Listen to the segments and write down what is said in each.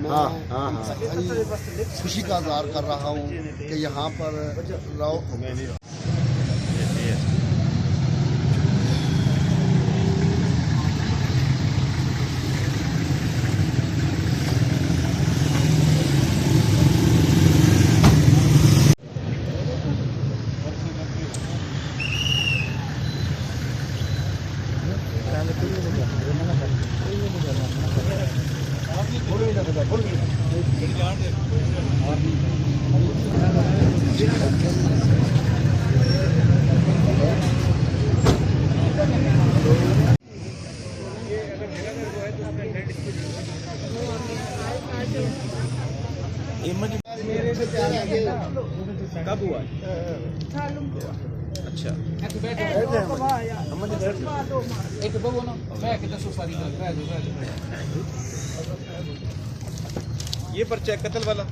हाँ हाँ हाँ, खुशी का इज़हार कर रहा हूँ कि यहाँ पर रहो। कब हुआ? अच्छा ये पर्चा है कत्ल वाला।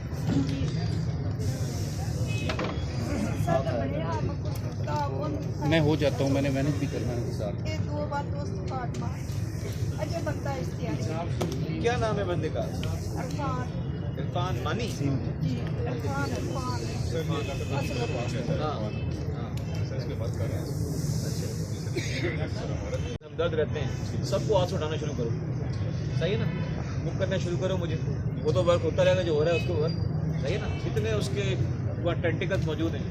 मैं हो जाता हूँ, मैंने मैनेज भी करना है साथ। क्या नाम है बंदे का? इरफान मानी। दर्द रहते हैं, सबको हाथ उठाना शुरू करो, सही है ना? बुक करना शुरू करो मुझे, वो तो वर्क होता रहेगा जो हो रहा है उसको वर्क, सही है ना? जितने उसके वहाँ टेंटिकल्स मौजूद हैं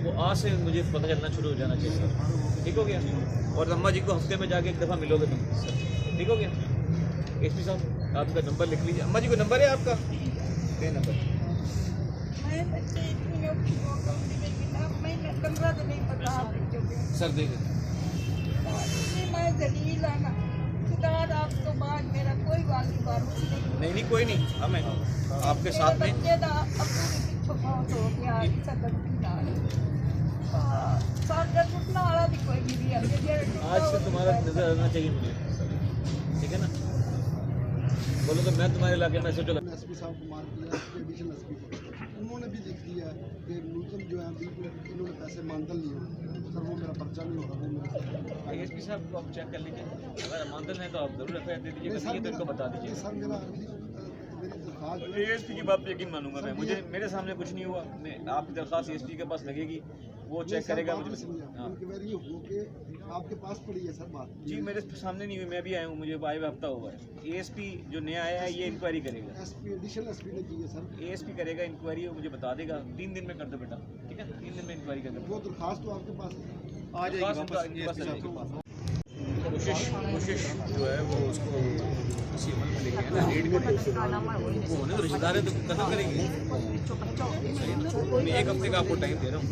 वो आज से मुझे पता चलना शुरू हो जाना चाहिए। ठीक हो गया? और अम्मा जी को हफ्ते में जाके एक दफ़ा मिलोगे तुम, ठीक हो गया? एसपी साहब आपका नंबर लिख लीजिए। अम्मा जी को नंबर है आपका? दे नंबर। सर दे नहीं कोई नहीं, हमें आपके साथ में। आज से तुम्हारा नजर आना चाहिए मुझे, ठीक है ना? बोलो तो मैं तुम्हारे इलाके में सोचो। एसपी साहब को मार दिया, एडिशनल एसपी उन्होंने भी लिख दिया कि मुलजम जो है बिल्कुल इन्होंने पैसे मानदल लिए सर, वो मेरा पर्चा नहीं होगा। वो मेरा एसपी साहब को आप चेक कर लीजिए, अगर मानदल है तो आप जरूर एफआईआर दे दीजिएगा, नहीं तो इनको बता दीजिए। सर मेरा एएसपी की बात पे यकीन मानूंगा मैं, मुझे मेरे सामने कुछ नहीं हुआ। मैं आपकी दरख्वास्त एएसपी के पास लगेगी, वो चेक करेगा मुझे। आपके पास पड़ी है सर बात? जी मेरे सामने नहीं हुई, मैं भी आया हूँ, मुझे आए हुए हफ्ता हुआ है। एएसपी जो नया आया है ये इंक्वायरी करेगा। एसपी एडिशनल एसपी ने की है सर। एएसपी करेगा इंक्वायरी, वो मुझे बता देगा। 3 दिन में कर दो बेटा, ठीक है? 3 दिन में इंक्वायरी कर दो। वो दरखास्त तो आपके पास आ जाएगी कोशिश जो है वो उसको किसी अमल में लेके ना रेड करेंगे। वो होने तो रिश्तेदार है तो कदर करेंगे। मैं 1 हफ्ते का आपको टाइम दे रहा हूँ।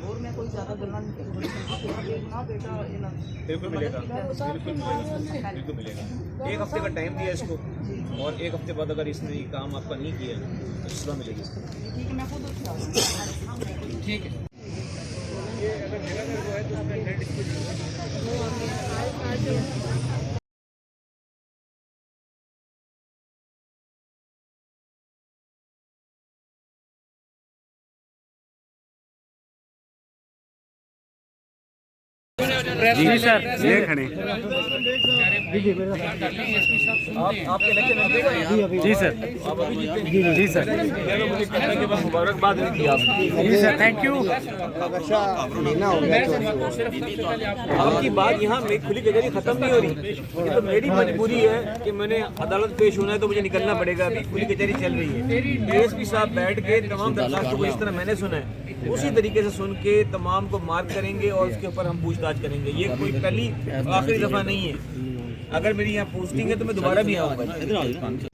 और मैं कोई ज़्यादा गलना नहीं करूँगी। बिल्कुल मिलेगा, बिल्कुल मिलेगा। 1 हफ्ते का टाइम दिया इसको, और 1 हफ्ते बाद अगर इसने ये काम आपका नहीं किया तो सुबह मिलेगी। ठीक है, मैं खुद ठीक है। ये अगर मेरा घर वो है तो उसमें नेट जी सर, ये खड़े। आपके इलेक्शन जी सर, जी सर, मुबारकबाद नहीं की आपकी। जी सर, थैंक यू। आपकी बात यहाँ खुली कचहरी खत्म नहीं हो रही, ये तो मेरी मजबूरी है कि मैंने अदालत पेश होना है तो मुझे निकलना पड़ेगा। अभी खुली कचहरी चल रही है। एएसपी साहब बैठ के तमाम दरखास्तों को इस तरह मैंने सुना है उसी तरीके से सुन के तमाम को मार्क करेंगे और उसके ऊपर हम पूछताछ करेंगे। ये कोई पहली आखिरी दफा नहीं है। अगर मेरी यहाँ पोस्टिंग है तो मैं दोबारा भी आऊँगा।